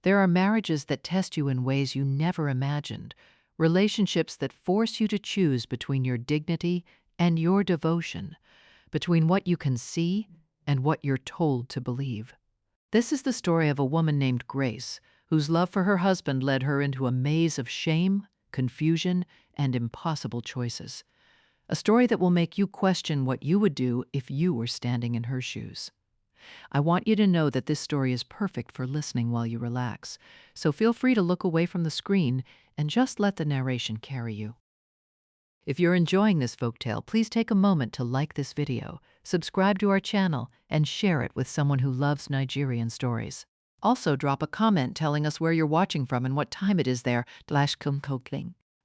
There are marriages that test you in ways you never imagined, relationships that force you to choose between your dignity and your devotion, between what you can see and what you're told to believe. This is the story of a woman named Grace, whose love for her husband led her into a maze of shame, confusion, and impossible choices. A story that will make you question what you would do if you were standing in her shoes. I want you to know that this story is perfect for listening while you relax, so feel free to look away from the screen and just let the narration carry you. If you're enjoying this folktale, please take a moment to like this video, subscribe to our channel, and share it with someone who loves Nigerian stories. Also, drop a comment telling us where you're watching from and what time it is there.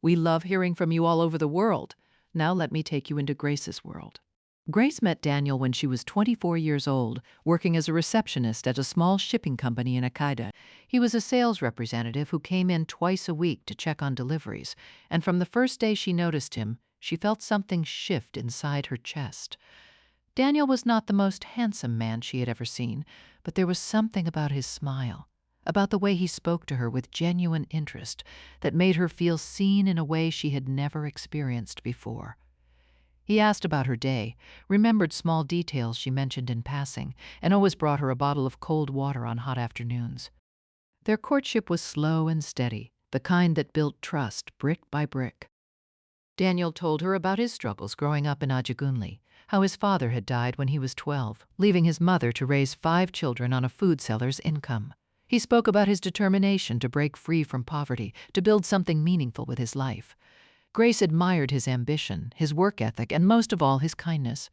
We love hearing from you all over the world. Now let me take you into Grace's world. Grace met Daniel when she was 24 years old, working as a receptionist at a small shipping company in Akida. He was a sales representative who came in twice a week to check on deliveries, and from the first day she noticed him, she felt something shift inside her chest. Daniel was not the most handsome man she had ever seen, but there was something about his smile, about the way he spoke to her with genuine interest, that made her feel seen in a way she had never experienced before. He asked about her day, remembered small details she mentioned in passing, and always brought her a bottle of cold water on hot afternoons. Their courtship was slow and steady, the kind that built trust brick by brick. Daniel told her about his struggles growing up in Ajagunle, how his father had died when he was 12, leaving his mother to raise 5 children on a food seller's income. He spoke about his determination to break free from poverty, to build something meaningful with his life. Grace admired his ambition, his work ethic, and most of all, his kindness.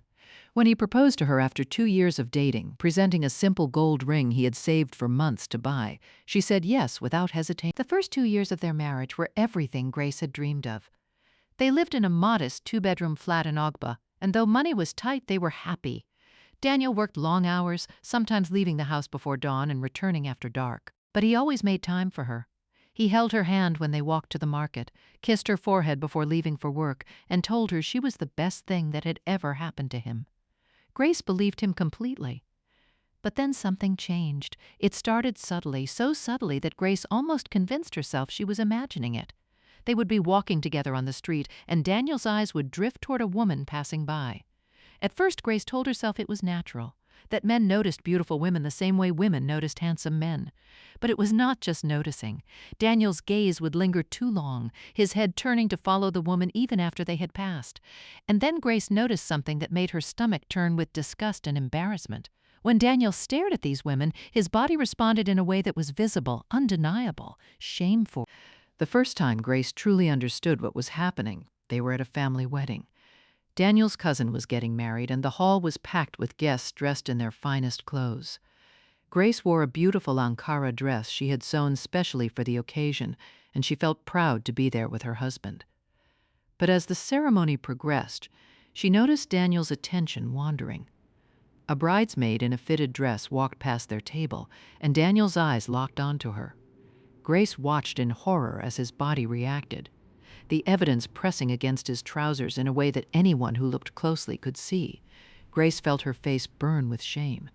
When he proposed to her after 2 years of dating, presenting a simple gold ring he had saved for months to buy, she said yes without hesitation. The first 2 years of their marriage were everything Grace had dreamed of. They lived in a modest 2-bedroom flat in Ogba, and though money was tight, they were happy. Daniel worked long hours, sometimes leaving the house before dawn and returning after dark. But he always made time for her. He held her hand when they walked to the market, kissed her forehead before leaving for work, and told her she was the best thing that had ever happened to him. Grace believed him completely. But then something changed. It started subtly, so subtly that Grace almost convinced herself she was imagining it. They would be walking together on the street, and Daniel's eyes would drift toward a woman passing by. At first, Grace told herself it was natural, that men noticed beautiful women the same way women noticed handsome men. But it was not just noticing. Daniel's gaze would linger too long, his head turning to follow the woman even after they had passed. And then Grace noticed something that made her stomach turn with disgust and embarrassment. When Daniel stared at these women, his body responded in a way that was visible, undeniable, shameful. The first time Grace truly understood what was happening, they were at a family wedding. Daniel's cousin was getting married, and the hall was packed with guests dressed in their finest clothes. Grace wore a beautiful Ankara dress she had sewn specially for the occasion, and she felt proud to be there with her husband. But as the ceremony progressed, she noticed Daniel's attention wandering. A bridesmaid in a fitted dress walked past their table, and Daniel's eyes locked onto her. Grace watched in horror as his body reacted, the evidence pressing against his trousers in a way that anyone who looked closely could see. Grace felt her face burn with shame.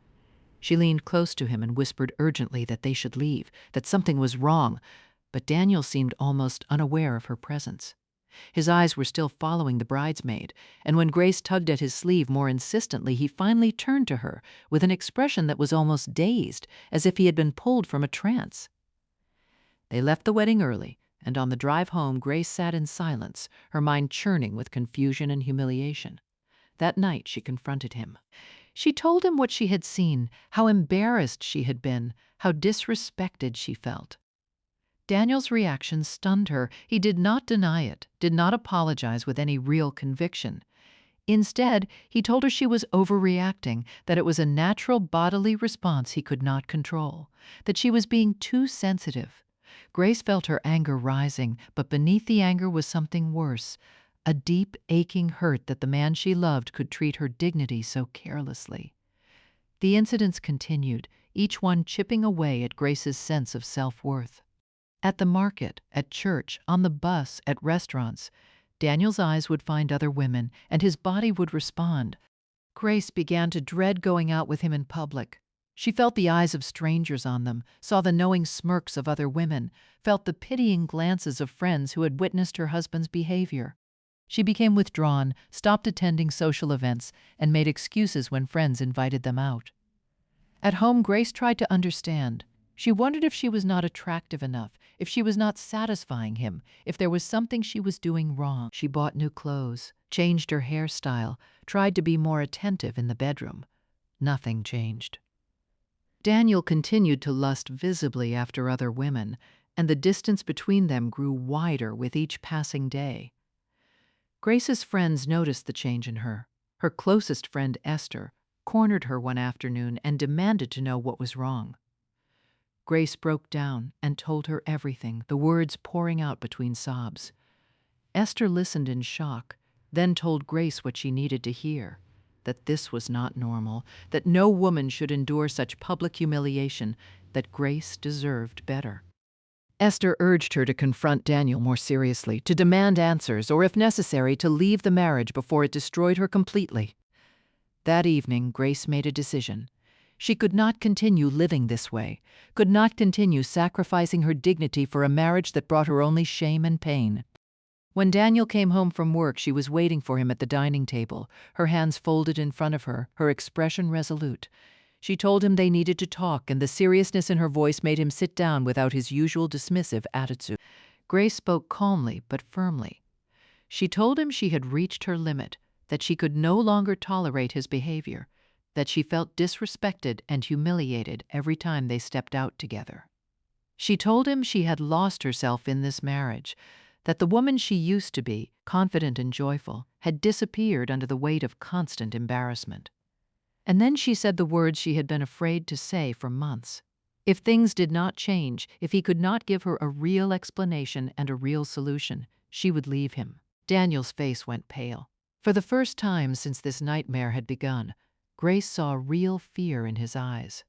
She leaned close to him and whispered urgently that they should leave, that something was wrong, but Daniel seemed almost unaware of her presence. His eyes were still following the bridesmaid, and when Grace tugged at his sleeve more insistently, he finally turned to her with an expression that was almost dazed, as if he had been pulled from a trance. They left the wedding early, and on the drive home, Grace sat in silence, her mind churning with confusion and humiliation. That night, she confronted him. She told him what she had seen, how embarrassed she had been, how disrespected she felt. Daniel's reaction stunned her. He did not deny it, did not apologize with any real conviction. Instead, he told her she was overreacting, that it was a natural bodily response he could not control, that she was being too sensitive. Grace felt her anger rising, but beneath the anger was something worse, a deep, aching hurt that the man she loved could treat her dignity so carelessly. The incidents continued, each one chipping away at Grace's sense of self-worth. At the market, at church, on the bus, at restaurants, Daniel's eyes would find other women, and his body would respond. Grace began to dread going out with him in public. She felt the eyes of strangers on them, saw the knowing smirks of other women, felt the pitying glances of friends who had witnessed her husband's behavior. She became withdrawn, stopped attending social events, and made excuses when friends invited them out. At home, Grace tried to understand. She wondered if she was not attractive enough, if she was not satisfying him, if there was something she was doing wrong. She bought new clothes, changed her hairstyle, tried to be more attentive in the bedroom. Nothing changed. Daniel continued to lust visibly after other women, and the distance between them grew wider with each passing day. Grace's friends noticed the change in her. Her closest friend, Esther, cornered her one afternoon and demanded to know what was wrong. Grace broke down and told her everything, the words pouring out between sobs. Esther listened in shock, then told Grace what she needed to hear, that this was not normal, that no woman should endure such public humiliation, that Grace deserved better. Esther urged her to confront Daniel more seriously, to demand answers, or if necessary, to leave the marriage before it destroyed her completely. That evening, Grace made a decision. She could not continue living this way, could not continue sacrificing her dignity for a marriage that brought her only shame and pain. When Daniel came home from work, she was waiting for him at the dining table, her hands folded in front of her, her expression resolute. She told him they needed to talk, and the seriousness in her voice made him sit down without his usual dismissive attitude. Grace spoke calmly but firmly. She told him she had reached her limit, that she could no longer tolerate his behavior, that she felt disrespected and humiliated every time they stepped out together. She told him she had lost herself in this marriage, that the woman she used to be, confident and joyful, had disappeared under the weight of constant embarrassment. And then she said the words she had been afraid to say for months. If things did not change, if he could not give her a real explanation and a real solution, she would leave him. Daniel's face went pale. For the first time since this nightmare had begun, Grace saw real fear in his eyes.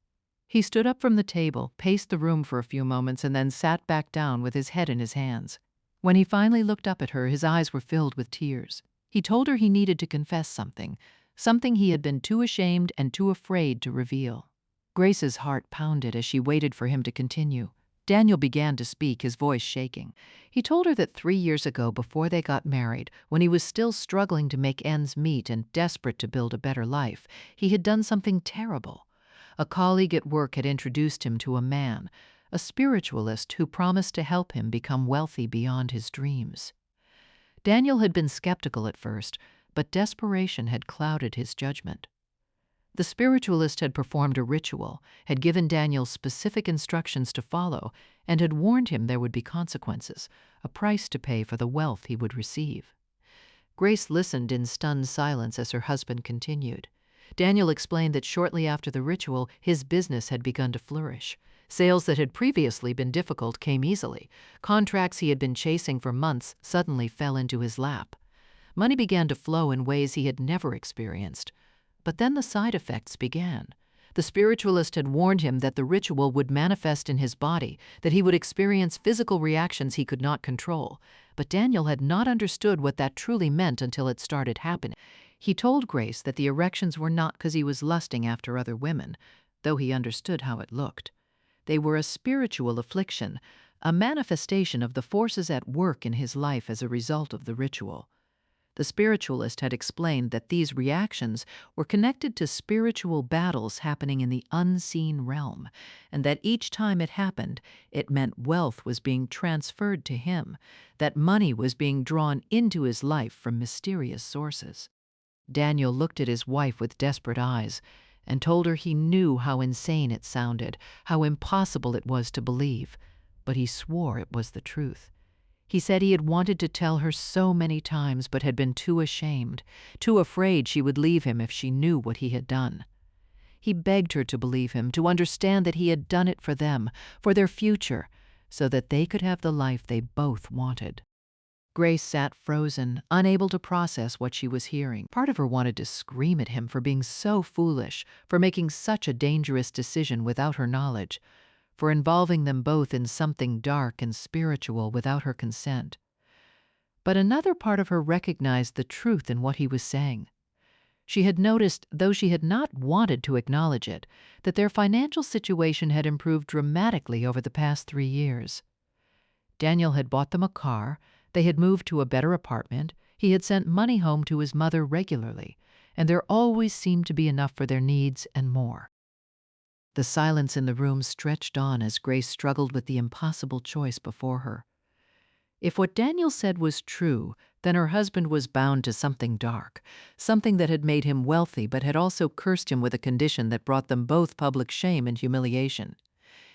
He stood up from the table, paced the room for a few moments, and then sat back down with his head in his hands. When he finally looked up at her, his eyes were filled with tears. He told her he needed to confess something he had been too ashamed and too afraid to reveal. Grace's heart pounded as she waited for him to continue. Daniel began to speak, his voice shaking. He told her that 3 years ago, before they got married, when he was still struggling to make ends meet and desperate to build a better life, he had done something terrible. A colleague at work had introduced him to a man, a spiritualist who promised to help him become wealthy beyond his dreams. Daniel had been skeptical at first, but desperation had clouded his judgment. The spiritualist had performed a ritual, had given Daniel specific instructions to follow, and had warned him there would be consequences, a price to pay for the wealth he would receive. Grace listened in stunned silence as her husband continued. Daniel explained that shortly after the ritual, his business had begun to flourish. Sales that had previously been difficult came easily. Contracts he had been chasing for months suddenly fell into his lap. Money began to flow in ways he had never experienced. But then the side effects began. The spiritualist had warned him that the ritual would manifest in his body, that he would experience physical reactions he could not control. But Daniel had not understood what that truly meant until it started happening. He told Grace that the erections were not because he was lusting after other women, though he understood how it looked. They were a spiritual affliction, a manifestation of the forces at work in his life as a result of the ritual. The spiritualist had explained that these reactions were connected to spiritual battles happening in the unseen realm, and that each time it happened, it meant wealth was being transferred to him, that money was being drawn into his life from mysterious sources. Daniel looked at his wife with desperate eyes and told her he knew how insane it sounded, how impossible it was to believe, but he swore it was the truth. He said he had wanted to tell her so many times but had been too ashamed, too afraid she would leave him if she knew what he had done. He begged her to believe him, to understand that he had done it for them, for their future, so that they could have the life they both wanted. Grace sat frozen, unable to process what she was hearing. Part of her wanted to scream at him for being so foolish, for making such a dangerous decision without her knowledge, for involving them both in something dark and spiritual without her consent. But another part of her recognized the truth in what he was saying. She had noticed, though she had not wanted to acknowledge it, that their financial situation had improved dramatically over the past 3 years. Daniel had bought them a car, they had moved to a better apartment, he had sent money home to his mother regularly, and there always seemed to be enough for their needs and more. The silence in the room stretched on as Grace struggled with the impossible choice before her. If what Daniel said was true, then her husband was bound to something dark, something that had made him wealthy but had also cursed him with a condition that brought them both public shame and humiliation.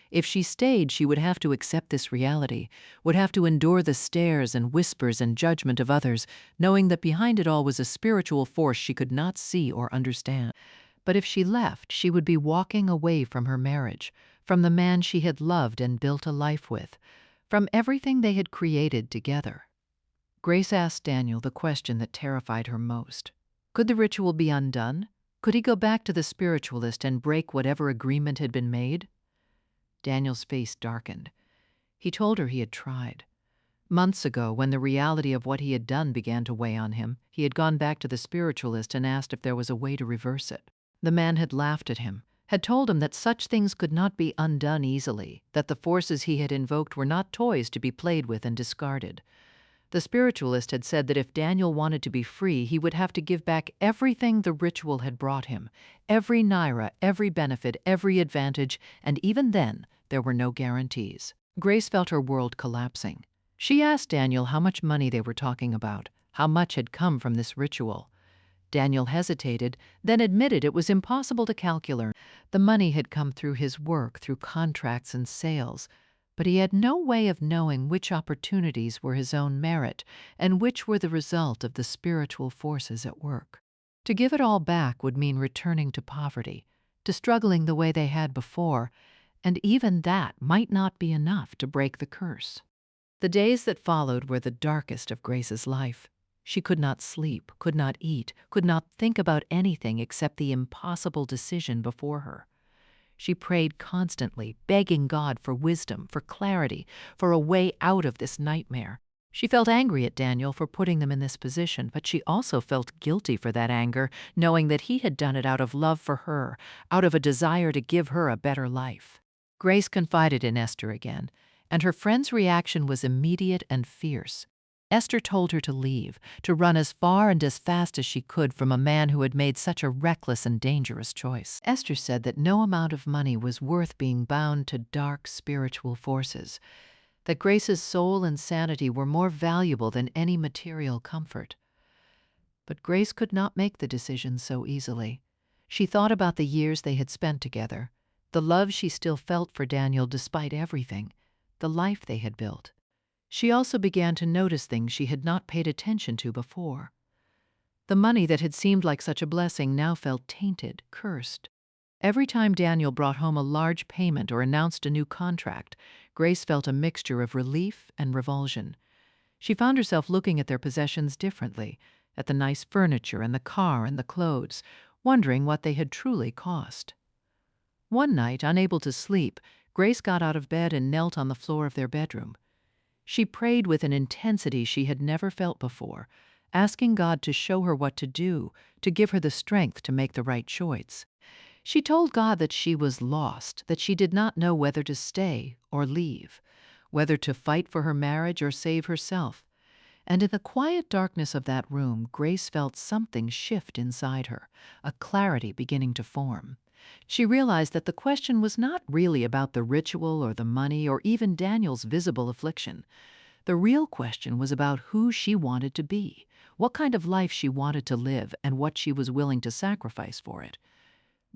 If she stayed, she would have to accept this reality, would have to endure the stares and whispers and judgment of others, knowing that behind it all was a spiritual force she could not see or understand. But if she left, she would be walking away from her marriage, from the man she had loved and built a life with, from everything they had created together. Grace asked Daniel the question that terrified her most. Could the ritual be undone? Could he go back to the spiritualist and break whatever agreement had been made? Daniel's face darkened. He told her he had tried. Months ago, when the reality of what he had done began to weigh on him, he had gone back to the spiritualist and asked if there was a way to reverse it. The man had laughed at him, had told him that such things could not be undone easily, that the forces he had invoked were not toys to be played with and discarded. The spiritualist had said that if Daniel wanted to be free, he would have to give back everything the ritual had brought him, every naira, every benefit, every advantage, and even then, there were no guarantees. Grace felt her world collapsing. She asked Daniel how much money they were talking about, how much had come from this ritual. Daniel hesitated, then admitted it was impossible to calculate. The money had come through his work, through contracts and sales, but he had no way of knowing which opportunities were his own merit and which were the result of the spiritual forces at work. To give it all back would mean returning to poverty, to struggling the way they had before, and even that might not be enough to break the curse. The days that followed were the darkest of Grace's life. She could not sleep, could not eat, could not think about anything except the impossible decision before her. She prayed constantly, begging God for wisdom, for clarity, for a way out of this nightmare. She felt angry at Daniel for putting them in this position, but she also felt guilty for that anger, knowing that he had done it out of love for her, out of a desire to give her a better life. Grace confided in Esther again, and her friend's reaction was immediate and fierce. Esther told her to leave, to run as far and as fast as she could from a man who had made such a reckless and dangerous choice. Esther said that no amount of money was worth being bound to dark spiritual forces, that Grace's soul and sanity were more valuable than any material comfort. But Grace could not make the decision so easily. She thought about the years they had spent together, the love she still felt for Daniel despite everything, the life they had built. She also began to notice things she had not paid attention to before. The money that had seemed like such a blessing now felt tainted, cursed. Every time Daniel brought home a large payment or announced a new contract, Grace felt a mixture of relief and revulsion. She found herself looking at their possessions differently, at the nice furniture and the car and the clothes, wondering what they had truly cost. One night, unable to sleep, Grace got out of bed and knelt on the floor of their bedroom. She prayed with an intensity she had never felt before, asking God to show her what to do, to give her the strength to make the right choice. She told God that she was lost, that she did not know whether to stay or leave, whether to fight for her marriage or save herself. And in the quiet darkness of that room, Grace felt something shift inside her, a clarity beginning to form. She realized that the question was not really about the ritual or the money or even Daniel's visible affliction. The real question was about who she wanted to be, what kind of life she wanted to live, and what she was willing to sacrifice for it.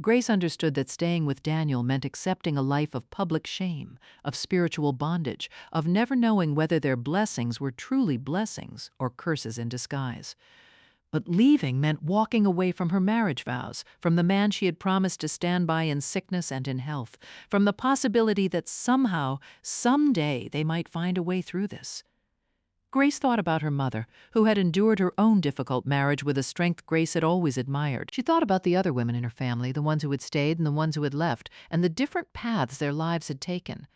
Grace understood that staying with Daniel meant accepting a life of public shame, of spiritual bondage, of never knowing whether their blessings were truly blessings or curses in disguise. But leaving meant walking away from her marriage vows, from the man she had promised to stand by in sickness and in health, from the possibility that somehow, someday, they might find a way through this. Grace thought about her mother, who had endured her own difficult marriage with a strength Grace had always admired. She thought about the other women in her family, the ones who had stayed and the ones who had left, and the different paths their lives had taken.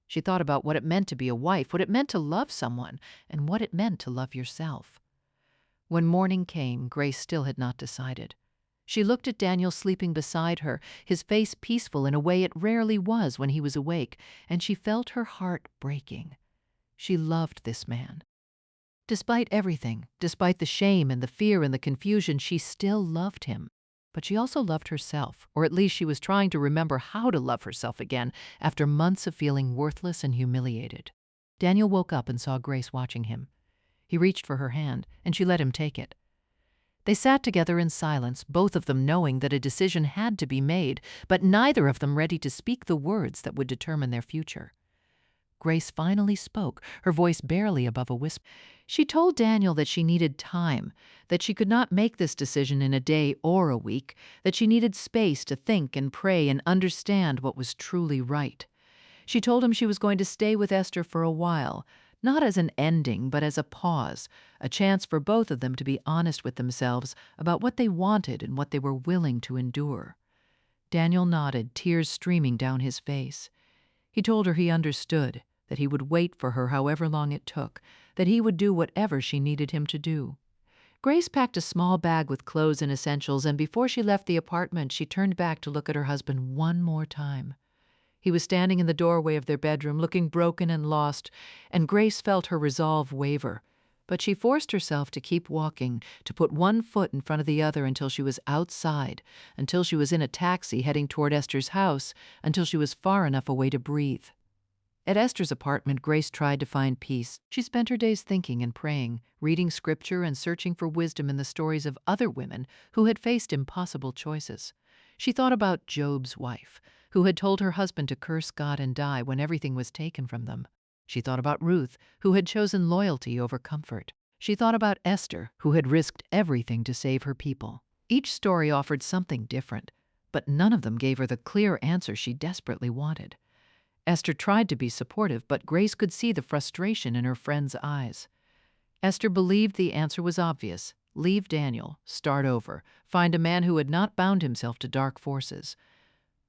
She thought about what it meant to be a wife, what it meant to love someone, and what it meant to love yourself. When morning came, Grace still had not decided. She looked at Daniel sleeping beside her, his face peaceful in a way it rarely was when he was awake, and she felt her heart breaking. She loved this man. Despite everything, despite the shame and the fear and the confusion, she still loved him. But she also loved herself, or at least she was trying to remember how to love herself again after months of feeling worthless and humiliated. Daniel woke up and saw Grace watching him. He reached for her hand, and she let him take it. They sat together in silence, both of them knowing that a decision had to be made, but neither of them ready to speak the words that would determine their future. Grace finally spoke, her voice barely above a whisper. She told Daniel that she needed time, that she could not make this decision in a day or a week, that she needed space to think and pray and understand what was truly right. She told him she was going to stay with Esther for a while, not as an ending, but as a pause, a chance for both of them to be honest with themselves about what they wanted and what they were willing to endure. Daniel nodded, tears streaming down his face. He told her he understood, that he would wait for her however long it took, that he would do whatever she needed him to do. Grace packed a small bag with clothes and essentials, and before she left the apartment, she turned back to look at her husband one more time. He was standing in the doorway of their bedroom, looking broken and lost, and Grace felt her resolve waver. But she forced herself to keep walking, to put one foot in front of the other until she was outside, until she was in a taxi heading toward Esther's house, until she was far enough away to breathe. At Esther's apartment, Grace tried to find peace. She spent her days thinking and praying, reading scripture and searching for wisdom in the stories of other women who had faced impossible choices. She thought about Job's wife, who had told her husband to curse God and die when everything was taken from them. She thought about Ruth, who had chosen loyalty over comfort. She thought about Esther, who had risked everything to save her people. Each story offered something different, but none of them gave her the clear answer she desperately wanted. Esther tried to be supportive, but Grace could see the frustration in her friend's eyes. Esther believed the answer was obvious. Leave Daniel, start over, find a man who had not bound himself to dark forces.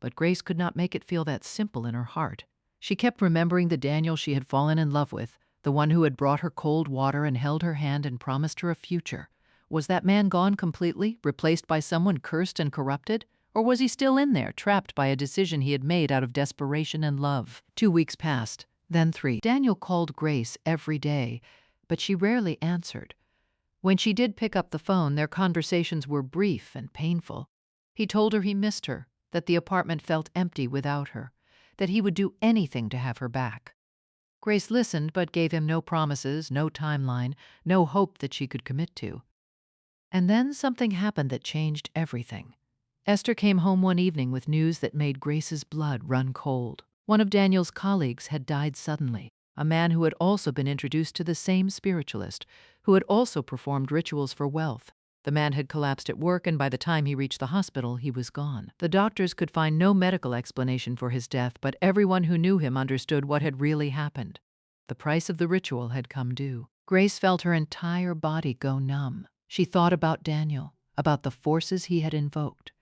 But Grace could not make it feel that simple in her heart. She kept remembering the Daniel she had fallen in love with, the one who had brought her cold water and held her hand and promised her a future. Was that man gone completely, replaced by someone cursed and corrupted? Or was he still in there, trapped by a decision he had made out of desperation and love? 2 weeks passed, then 3. Daniel called Grace every day, but she rarely answered. When she did pick up the phone, their conversations were brief and painful. He told her he missed her, that the apartment felt empty without her, that he would do anything to have her back. Grace listened but gave him no promises, no timeline, no hope that she could commit to. And then something happened that changed everything. Esther came home one evening with news that made Grace's blood run cold. One of Daniel's colleagues had died suddenly, a man who had also been introduced to the same spiritualist, who had also performed rituals for wealth. The man had collapsed at work, and by the time he reached the hospital, he was gone. The doctors could find no medical explanation for his death, but everyone who knew him understood what had really happened. The price of the ritual had come due. Grace felt her entire body go numb. She thought about Daniel, about the forces he had invoked,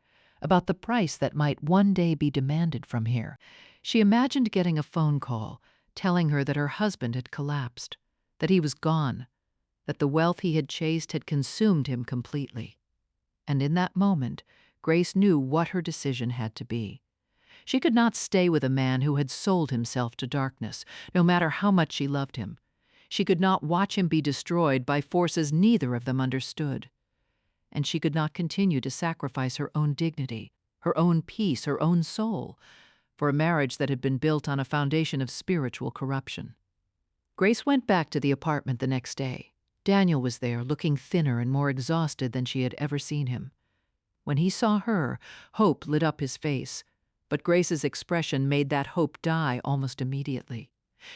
about the price that might one day be demanded from her. She imagined getting a phone call, telling her that her husband had collapsed, that he was gone, that the wealth he had chased had consumed him completely. And in that moment, Grace knew what her decision had to be. She could not stay with a man who had sold himself to darkness, no matter how much she loved him. She could not watch him be destroyed by forces neither of them understood. And she could not continue to sacrifice her own dignity, her own peace, her own soul, for a marriage that had been built on a foundation of spiritual corruption. Grace went back to the apartment the next day. Daniel was there, looking thinner and more exhausted than she had ever seen him. When he saw her, hope lit up his face, but Grace's expression made that hope die almost immediately.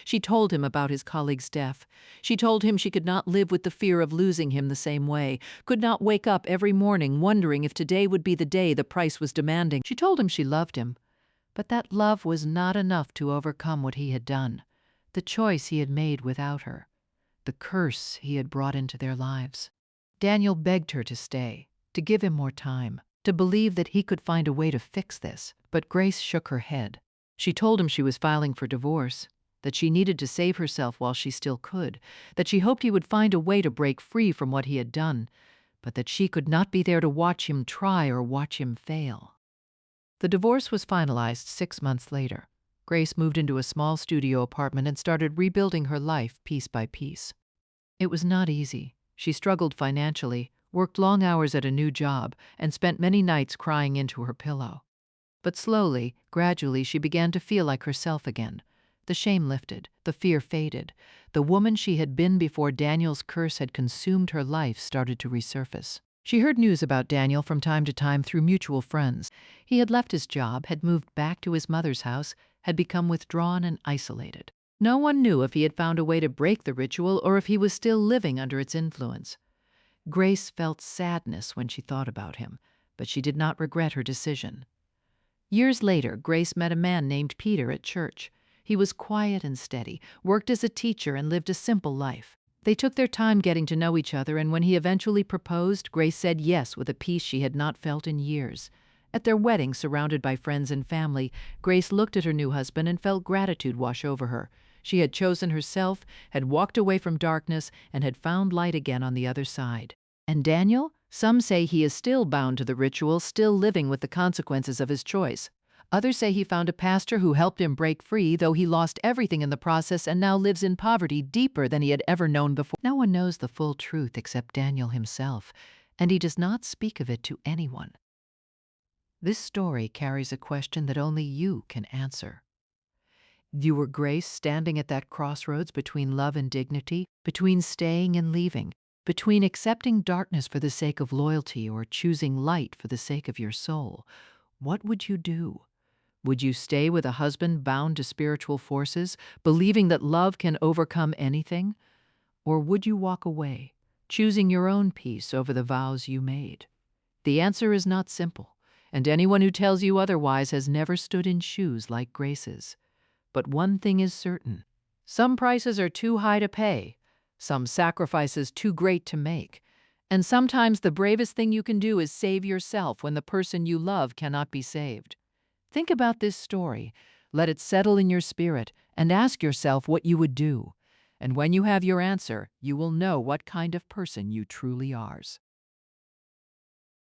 She told him about his colleague's death. She told him she could not live with the fear of losing him the same way, could not wake up every morning wondering if today would be the day the price was demanding. She told him she loved him, but that love was not enough to overcome what he had done, the choice he had made without her, the curse he had brought into their lives. Daniel begged her to stay, to give him more time, to believe that he could find a way to fix this, but Grace shook her head. She told him she was filing for divorce, that she needed to save herself while she still could, that she hoped he would find a way to break free from what he had done, but that she could not be there to watch him try or watch him fail. The divorce was finalized 6 months later. Grace moved into a small studio apartment and started rebuilding her life piece by piece. It was not easy. She struggled financially, worked long hours at a new job, and spent many nights crying into her pillow. But slowly, gradually, she began to feel like herself again. The shame lifted, the fear faded. The woman she had been before Daniel's curse had consumed her life started to resurface. She heard news about Daniel from time to time through mutual friends. He had left his job, had moved back to his mother's house, had become withdrawn and isolated. No one knew if he had found a way to break the ritual or if he was still living under its influence. Grace felt sadness when she thought about him, but she did not regret her decision. Years later, Grace met a man named Peter at church. He was quiet and steady, worked as a teacher, and lived a simple life. They took their time getting to know each other, and when he eventually proposed, Grace said yes with a peace she had not felt in years. At their wedding, surrounded by friends and family, Grace looked at her new husband and felt gratitude wash over her. She had chosen herself, had walked away from darkness, and had found light again on the other side. And Daniel? Some say he is still bound to the ritual, still living with the consequences of his choice. Others say he found a pastor who helped him break free, though he lost everything in the process and now lives in poverty deeper than he had ever known before. No one knows the full truth except Daniel himself, and he does not speak of it to anyone. This story carries a question that only you can answer. You were Grace standing at that crossroads between love and dignity, between staying and leaving, between accepting darkness for the sake of loyalty or choosing light for the sake of your soul. What would you do? Would you stay with a husband bound to spiritual forces, believing that love can overcome anything? Or would you walk away, choosing your own peace over the vows you made? The answer is not simple, and anyone who tells you otherwise has never stood in shoes like Grace's. But one thing is certain. Some prices are too high to pay, some sacrifices too great to make, and sometimes the bravest thing you can do is save yourself when the person you love cannot be saved. Think about this story, let it settle in your spirit, and ask yourself what you would do. And when you have your answer, you will know what kind of person you truly are.